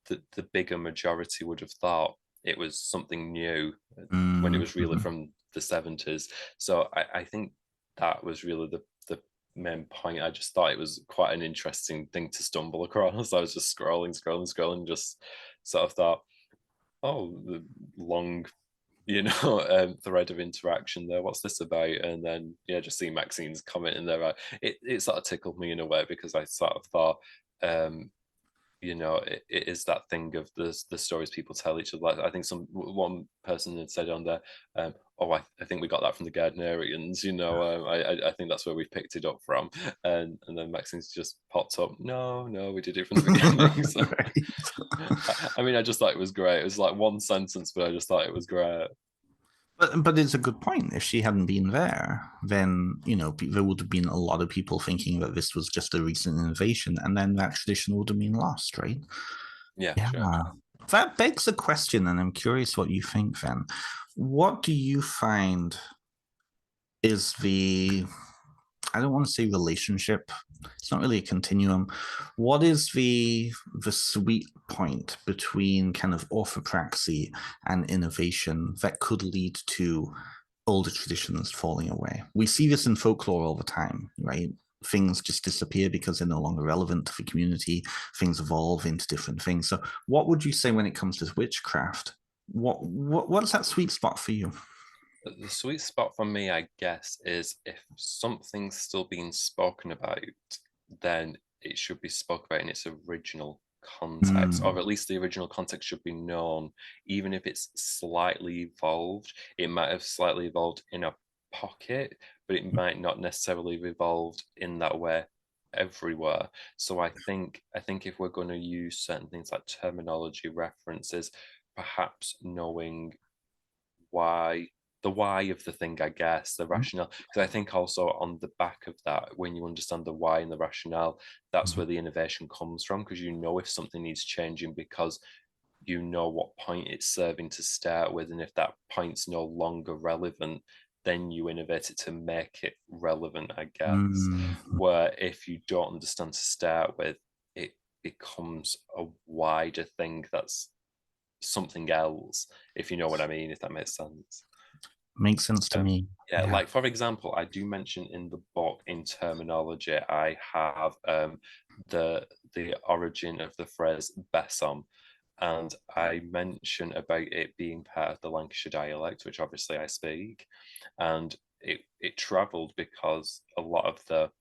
the bigger majority would have thought it was something new when it was really from the 70s. So I think that was really the main point. I just thought it was quite an interesting thing to stumble across. I was just scrolling, just sort of thought, oh, the long thread of interaction there. What's this about? And then yeah, just seeing Maxine's comment in there, it sort of tickled me in a way, because I sort of thought, it is that thing of the stories people tell each other. Like, I think one person had said on there, oh, I think we got that from the Gardnerians. I think that's where we picked it up from. And then Maxine's just popped up. No, we did it from the beginning. So, I mean, I just thought it was great. It was like one sentence, but I just thought it was great. But it's a good point. If she hadn't been there, then there would have been a lot of people thinking that this was just a recent innovation, and then that tradition would have been lost, right? Yeah, Yeah. sure. That begs a question, and I'm curious what you think then. What do you find is I don't want to say relationship. It's not really a continuum. What is the sweet point between kind of orthopraxy and innovation that could lead to older traditions falling away? We see this in folklore all the time, right? Things just disappear because they're no longer relevant to the community. Things evolve into different things. So, what would you say when it comes to witchcraft? What's that sweet spot for you? The sweet spot for me, I guess, is if something's still being spoken about, then it should be spoken about in its original context, or at least the original context should be known, even if it's slightly evolved. It might have slightly evolved in a pocket, but it might not necessarily have evolved in that way everywhere. So I think if we're going to use certain things like terminology, references, perhaps knowing why the why of the thing, I guess, the rationale. Because I think also on the back of that, when you understand the why and the rationale, that's where the innovation comes from, because if something needs changing, because you know what point it's serving to start with, and if that point's no longer relevant, then you innovate it to make it relevant, I guess. Where if you don't understand to start with, it becomes a wider thing that's something else, if you know what I mean, if that makes sense. Makes sense to me. Yeah, like for example, I do mention in the book, in terminology, I have the origin of the phrase besom, and I mention about it being part of the Lancashire dialect, which obviously I speak, and it travelled because a lot of the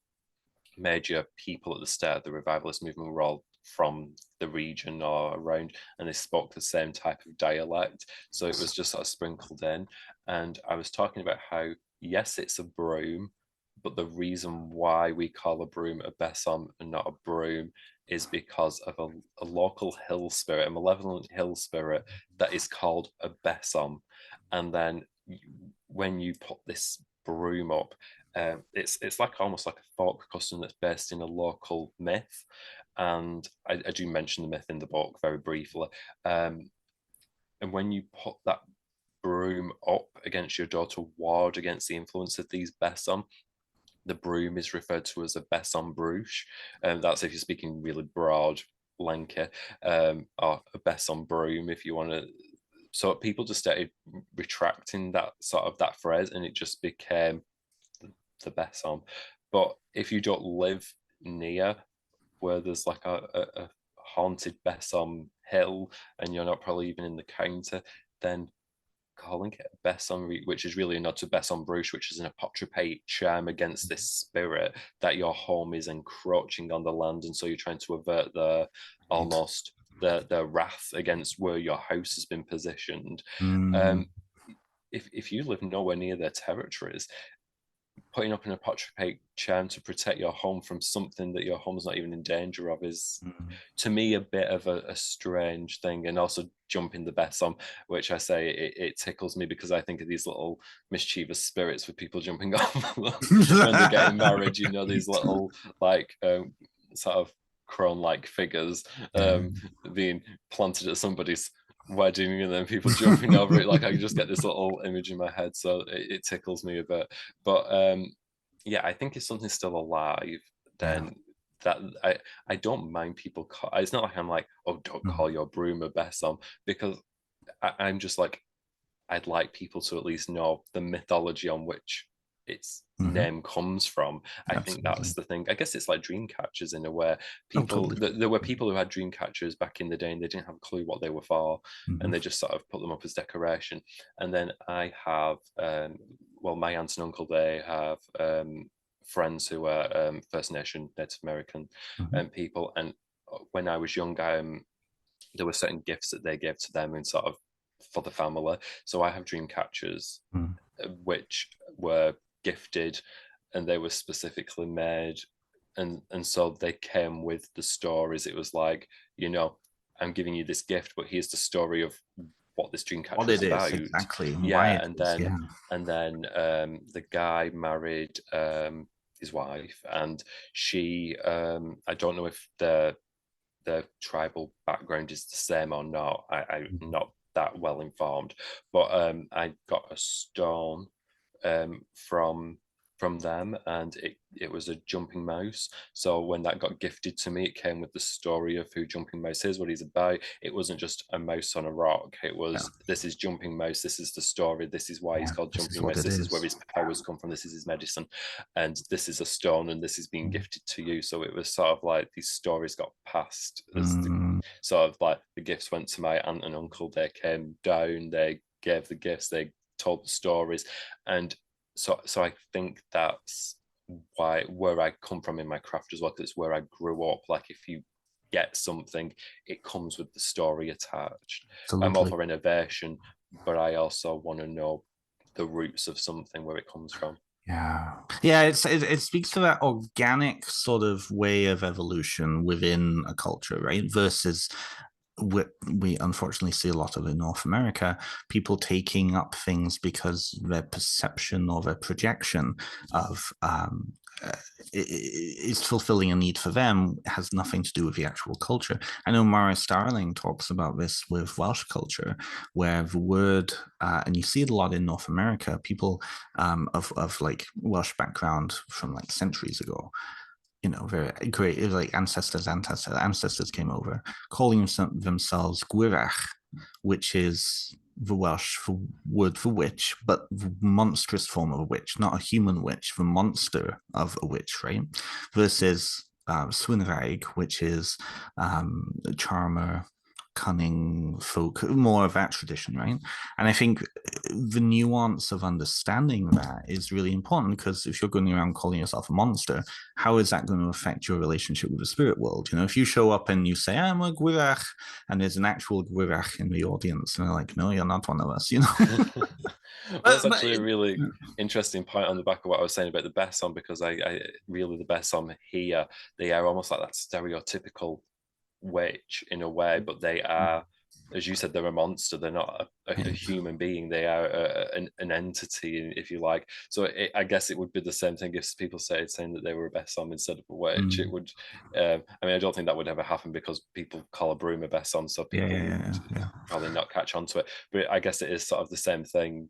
major people at the start of the revivalist movement were all from the region or around, and they spoke the same type of dialect. So it was just sort of sprinkled in. And I was talking about how yes, it's a broom, but the reason why we call a broom a besom and not a broom is because of a local hill spirit, a malevolent hill spirit that is called a besom. And then when you put this broom up, it's like almost like a folk custom that's based in a local myth. And I do mention the myth in the book very briefly. And when you put that broom up against your door to ward against the influence of these besom, the broom is referred to as a besom brooch. That's if you're speaking really broad Lanka, or a besom broom if you want to. So people just started retracting that sort of that phrase, and it just became the besom. But if you don't live near where there's like a haunted besom hill, and you're not probably even in the county, then calling it a besom, which is really not a besom brooch, which is an apotropaic charm against this spirit that your home is encroaching on the land, and so you're trying to avert the almost the wrath against where your house has been positioned. If you live nowhere near their territories, putting up an apotropaic charm to protect your home from something that your home's not even in danger of is, to me, a bit of a strange thing. And also jumping the besom, which I say it tickles me because I think of these little mischievous spirits with people jumping off when they're getting married. You know, these little like sort of crone-like figures being planted at somebody's wedding, and then people jumping over it. Like I just get this little image in my head, so it tickles me a bit. But yeah, I think if something's still alive, then that I don't mind people it's not like I'm like, oh, don't call your broom a besom, because I'm just like, I'd like people to at least know the mythology on which its name comes from. I think that's the thing. I guess it's like dream catchers in a way. People there were people who had dream catchers back in the day, and they didn't have a clue what they were for, and they just sort of put them up as decoration. And then I have well, my aunt and uncle, they have friends who are First Nation, Native American people, and when I was young, there were certain gifts that they gave to them and sort of for the family. So I have dream catchers which were gifted, and they were specifically made, and so they came with the stories. It was like, you know, I'm giving you this gift, but here's the story of what this dream catcher is about. Exactly. Yeah, and then the guy married his wife, and she I don't know if the tribal background is the same or not. I'm not that well informed, but I got a stone from them, and it was a jumping mouse. So when that got gifted to me, it came with the story of who Jumping Mouse is, what he's about. It wasn't just a mouse on a rock. It was, this is Jumping Mouse, this is the story, this is why he's called Jumping Mouse, this is where his powers come from, this is his medicine, and this is a stone, and this is being gifted to you. So it was sort of like these stories got passed as sort of like the gifts went to my aunt and uncle. They came down, they gave the gifts, they told the stories, and so I think that's where I come from in my craft as well, because it's where I grew up. Like if you get something, it comes with the story attached. Absolutely. I'm all for innovation, but I also want to know the roots of something, where it comes from. It speaks to that organic sort of way of evolution within a culture, right? Versus we unfortunately see a lot of in North America, people taking up things because their perception or their projection of is fulfilling a need for them. It has nothing to do with the actual culture. I know Mara Starling talks about this with Welsh culture, where the word, and you see it a lot in North America, people of like Welsh background from like centuries ago, you know, very great. It was like ancestors came over, calling themselves gwyrach, which is the Welsh word for witch, but the monstrous form of a witch, not a human witch, the monster of a witch, right? Versus Swynraig, which is a charmer, cunning folk, more of that tradition, right? And I think the nuance of understanding that is really important, because if you're going around calling yourself a monster, how is that going to affect your relationship with the spirit world? You know, if you show up and you say, I'm a gwyrach, and there's an actual gwyrach in the audience, and they're like, no, you're not one of us, you know? Well, that's actually a really interesting point on the back of what I was saying about the besom, because I really, the besom here, they are almost like that stereotypical witch in a way, but they are, as you said, they're a monster. They're not a human being. They are an entity, if you like. So I guess it would be the same thing if people started saying that they were a besom instead of a witch. It would. I mean, I don't think that would ever happen, because people call a broom a besom, so people would probably not catch on to it. But I guess it is sort of the same thing,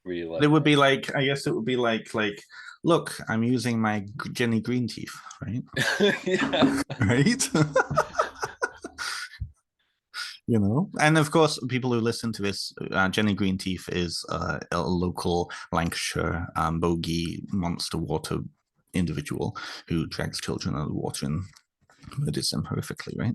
really. It would be like, I guess it would be like, look, I'm using my Jenny Green teeth, right? Yeah. Right? You know, and of course, people who listen to this, Jenny Green Teeth is a local Lancashire bogey monster water individual who drags children out of the water and murders them horrifically, right?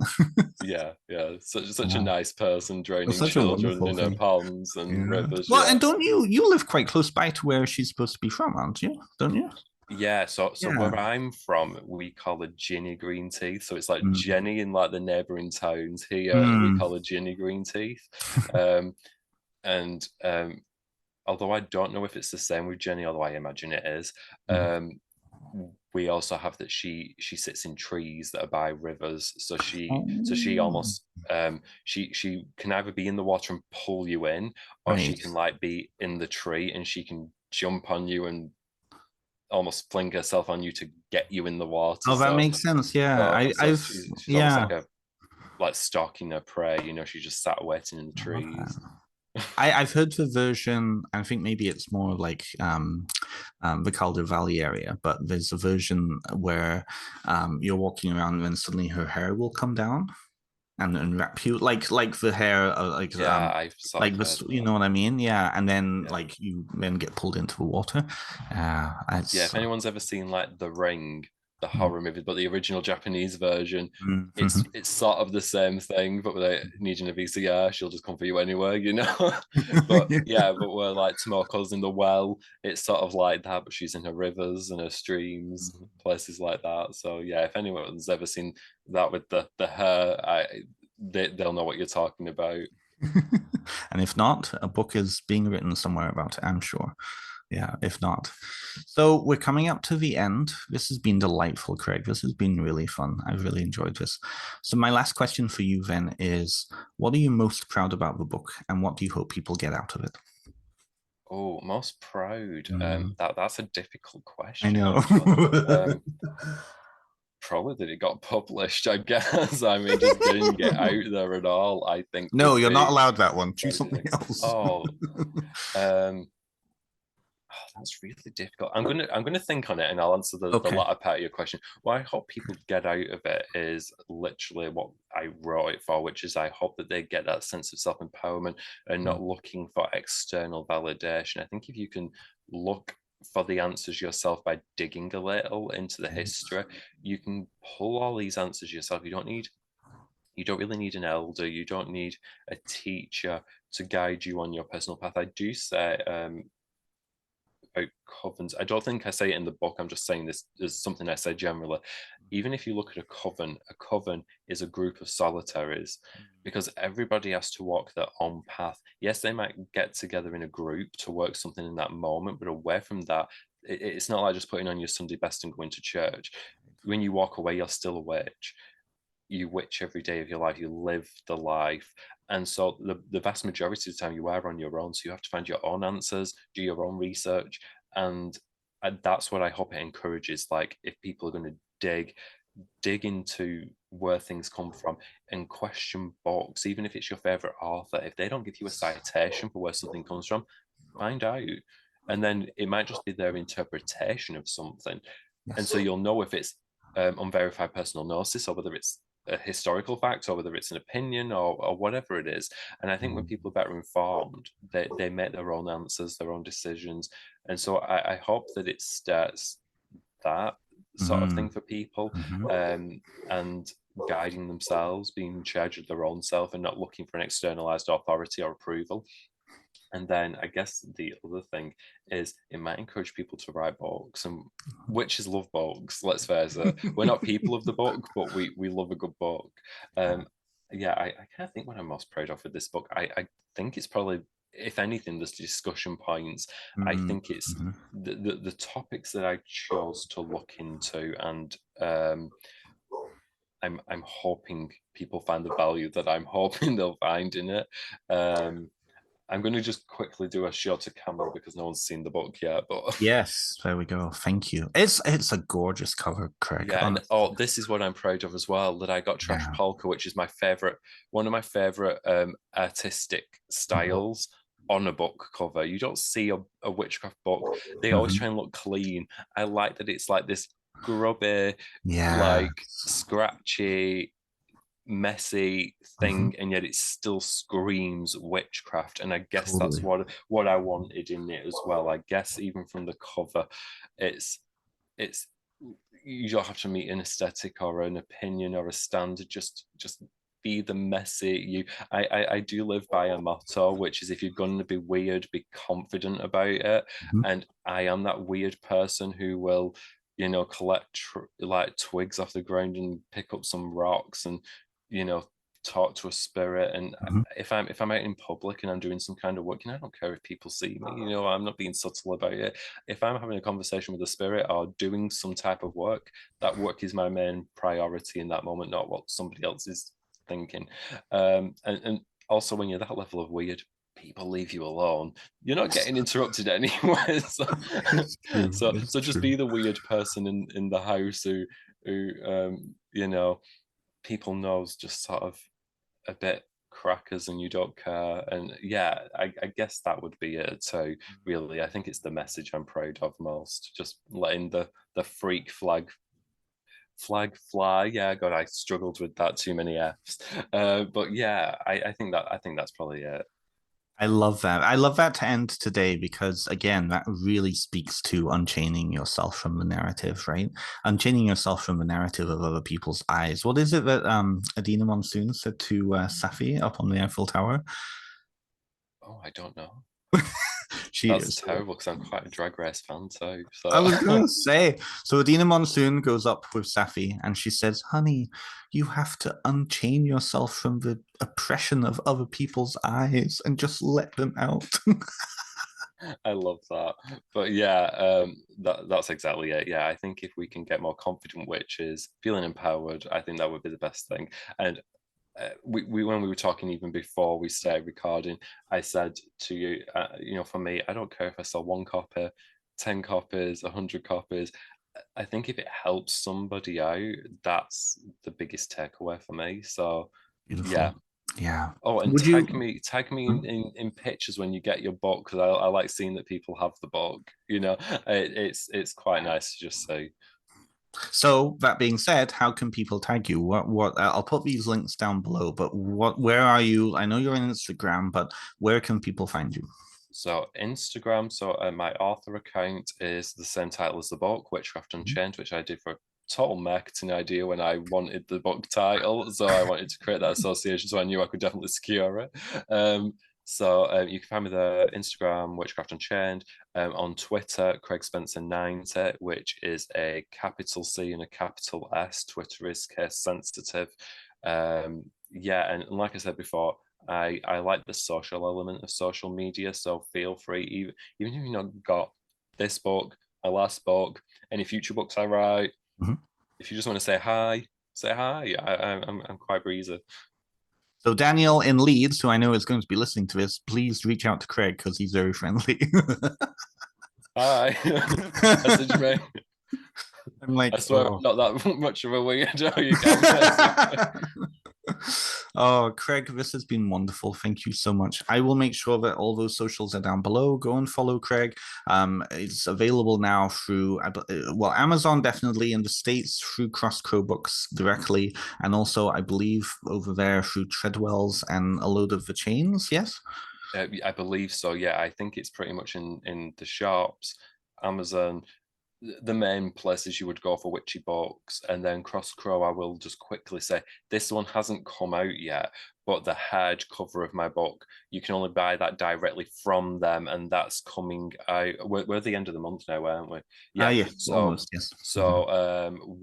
Yeah, such a nice person, drowning Such a children wonderful in her thing. ponds and rivers. Well, and don't you live quite close by to where she's supposed to be from, aren't you? Don't you? Yeah, so where I'm from, we call it Ginny Green Teeth. So it's like Jenny in like the neighbouring towns. Here we call it Ginny Green Teeth. And although I don't know if it's the same with Jenny, although I imagine it is, we also have that she sits in trees that are by rivers. So she almost she can either be in the water and pull you in, or she can like be in the tree and she can jump on you and almost fling herself on you to get you in the water. Oh, that makes sense. Yeah, She's almost like stalking her prey. You know, she just sat waiting in the trees. I've heard the version. I think maybe it's more like the Calder Valley area, but there's a version where you're walking around and then suddenly her hair will come down and wrap you like the hair I've like this, you know what I mean? Yeah, and then like you then get pulled into the water. If anyone's ever seen like The Ring, the horror movie, but the original Japanese version, it's sort of the same thing, but without needing a VCR, she'll just come for you anyway, you know. But where like Tomoko's in the well, it's sort of like that, but she's in her rivers and her streams, places like that. So yeah, if anyone's ever seen that with the hair, they'll know what you're talking about. And if not, a book is being written somewhere about it, I'm sure. Yeah, if not. So we're coming up to the end. This has been delightful, Craig. This has been really fun. I've really enjoyed this. So my last question for you then is, what are you most proud about the book, and what do you hope people get out of it? Oh, most proud. That's a difficult question. I know. Probably that it got published, I guess. I mean, just didn't get out there at all, I think. No, you're not allowed that one. Choose something else. That's really difficult. I'm gonna think on it, and I'll answer the latter part of your question. What I hope people get out of it is literally what I wrote it for, which is I hope that they get that sense of self-empowerment and not looking for external validation. I think if you can look for the answers yourself by digging a little into the history, you can pull all these answers yourself. You don't really need an elder. You don't need a teacher to guide you on your personal path. I do say about covens. I don't think I say it in the book. I'm just saying this is something I say generally. Even if you look at a coven is a group of solitaries, because everybody has to walk their own path. Yes, they might get together in a group to work something in that moment, but away from that, it's not like just putting on your Sunday best and going to church. When you walk away, you're still a witch. You witch every day of your life. You live the life. And so the vast majority of the time you are on your own. So you have to find your own answers, do your own research. And that's what I hope it encourages. Like, if people are going to dig into where things come from and question books, even if it's your favorite author, if they don't give you a citation for where something comes from, find out. And then it might just be their interpretation of something. And so you'll know if it's unverified personal gnosis, or whether it's a historical fact, or whether it's an opinion, or whatever it is. And I think when people are better informed, they make their own answers, their own decisions. And so I hope that it starts that sort of thing for people, Mm-hmm. and guiding themselves, being in charge of their own self and not looking for an externalized authority or approval. And then I guess the other thing is it might encourage people to write books, and witches love books. Let's face it, we're not people of the book, but we love a good book. Yeah, I kind of think what I'm most proud of with this book, I think it's probably, if anything, there's discussion points. I think it's Mm-hmm. the topics that I chose to look into, and I'm hoping people find the value that I'm hoping they'll find in it. I'm going to just quickly do a shot to camera because no one's seen the book yet. But Yes, there we go. Thank you. It's a gorgeous cover, Craig. yeah, and Honestly. oh, this is what I'm proud of as well. That I got Trash Yeah. Polka, which is my favorite, one of my favorite artistic styles on a book cover. You don't see a witchcraft book; they always Mhm. try and look clean. I like that it's like this grubby, Yeah. like scratchy, messy Mhm. thing, and yet it still screams witchcraft. And I guess that's Totally. what I wanted in it as well. I guess even from the cover, it's you don't have to meet an aesthetic or an opinion or a standard. Just be the messy you. I do live by a motto, which is if you're going to be weird, be confident about it. Mhm. And I am that weird person who will, collect like twigs off the ground and pick up some rocks and, you know, talk to a spirit. And Mhm. if I'm out in public and I'm doing some kind of work, I don't care if people see me. I'm not being subtle about it. If I'm having a conversation with a spirit or doing some type of work, that work is my main priority in that moment, not what somebody else is thinking. And also, when you're that level of weird, people leave you alone. You're not getting interrupted anyway. So, It's true. so, It's so just true. be the weird person in the house who people knows just sort of a bit crackers and you don't care. And yeah, I guess that would be it. So really, I think it's the message I'm proud of most. Just letting the freak flag fly. Yeah, God, I struggled with that, too many F's. But yeah, I think that's probably it. I love that. I love that to end today because, again, that really speaks to unchaining yourself from the narrative, right? Unchaining yourself from the narrative of other people's eyes. What is it that Adina Monsoon said to Safi up on the Eiffel Tower? Oh, I don't know. She That's is. terrible because I'm quite a Drag Race fan too. I So was gonna say. So Adina Monsoon goes up with Safi and she says, "Honey, you have to unchain yourself from the oppression of other people's eyes and just let them out." I love that. But yeah, that's exactly it. Yeah, I think if we can get more confident witches, feeling empowered, I think that would be the best thing. And we when we were talking even before we started recording, I said to you, for me, I don't care if I sell one copy, 10 copies, 100 copies. I think if it helps somebody out, that's the biggest takeaway for me. So yeah. Beautiful. Yeah. Oh, and Would tag you? me, tag me Hmm? in pictures when you get your book because I like seeing that people have the book. It's quite nice to just say. So that being said, how can people tag you? What? I'll put these links down below. But what? Where are you? I know you're on Instagram, but where can people find you? So Instagram, so my author account is the same title as the book, Witchcraft Unchained, which I did for a total marketing idea when I wanted the book title. So I wanted to create that association, so I knew I could definitely secure it. So you can find me there, Instagram, Witchcraft Unchained, on Twitter, Craig Spencer 90, which is a capital C and a capital S. Twitter is case sensitive. Yeah, and like I said before, I like the social element of social media, so feel free, even if you've not got this book, my last book, any future books I write, Mhm. if you just want to say hi, say hi. I'm quite breezy. So Daniel in Leeds, who I know is going to be listening to this, please reach out to Craig because he's very friendly. Hi. Message me. I'm I like, swear oh. I'm not that much of a weirdo. You can message me. Oh, Craig, this has been wonderful. Thank you so much. I will make sure that all those socials are down below. Go and follow Craig. It's available now through, well, Amazon definitely in the States through Crosscrow Books directly, and also I believe over there through Treadwell's and a load of the chains. Yes. I believe so. Yeah, I think it's pretty much in the shops, Amazon. the main places you would go for witchy books. And then Cross Crow, I will just quickly say, this one hasn't come out yet, but the hardcover of my book, you can only buy that directly from them, and that's coming out. We're at the end of the month now, aren't we? Yeah. Yeah, So almost, yes.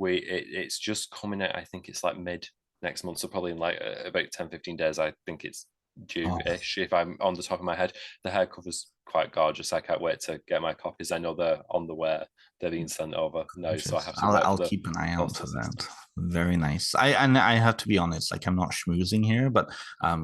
it's just coming out. I think it's like mid next month, so probably in like about 10-15 days. I think it's due-ish, if I'm on the top of my head. The hardcover's quite gorgeous. I can't wait to get my copies. I know they're on the way. They're being sent over now, so I have to wait I'll for the keep an eye out for posters and that. stuff. Very nice. I have to be honest, like I'm not schmoozing here, but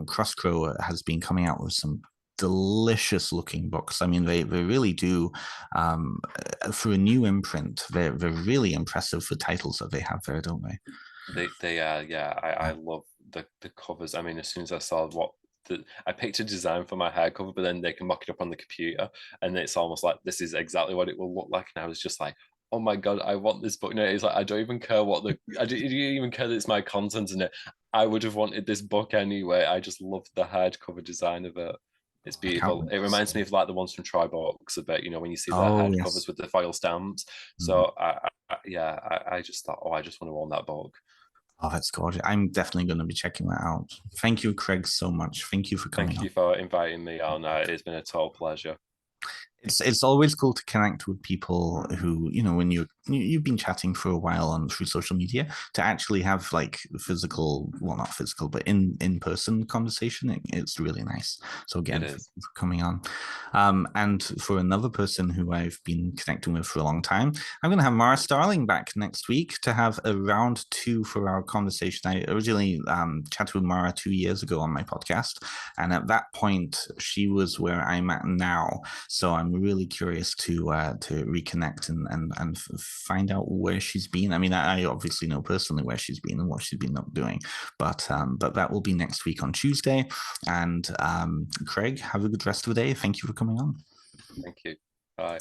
Cross Crow has been coming out with some delicious looking books. I mean, they really do. For a new imprint, they're really impressive for titles that they have there, don't they? They are, yeah. I love the covers. I mean, as soon as I saw what I picked a design for my hardcover, but then they can mock it up on the computer, and it's almost like this is exactly what it will look like. And I was just like, oh my god, I want this book. No, it's like I don't even care what I don't even care that it's my content in it. I would have wanted this book anyway. I just love the hardcover design of it. It's I can't beautiful. wait It to reminds see. me of like the ones from Troy Books a bit, when you see the Oh hardcovers yes. with the foil stamps. Mm. So yeah, I just thought, oh, I just want to own that book. Oh, that's gorgeous. I'm definitely going to be checking that out. Thank you, Craig, so much. Thank you for coming Thank on. you for inviting me on. It's been a total pleasure. It's always cool to connect with people who, when you've been chatting for a while on through social media, to actually have like physical, well, not physical, but in-person conversation. It's really nice. So again, It thank is. you for coming on. And for another person who I've been connecting with for a long time, I'm going to have Mara Starling back next week to have a round 2 for our conversation. I originally chatted with Mara 2 years ago on my podcast, and at that point she was where I'm at now. So I'm really curious to reconnect and find out where she's been. I mean, I obviously know personally where she's been and what she's been up doing, but that will be next week on Tuesday. And Craig, have a good rest of the day. Thank you for coming on. Thank you. Bye.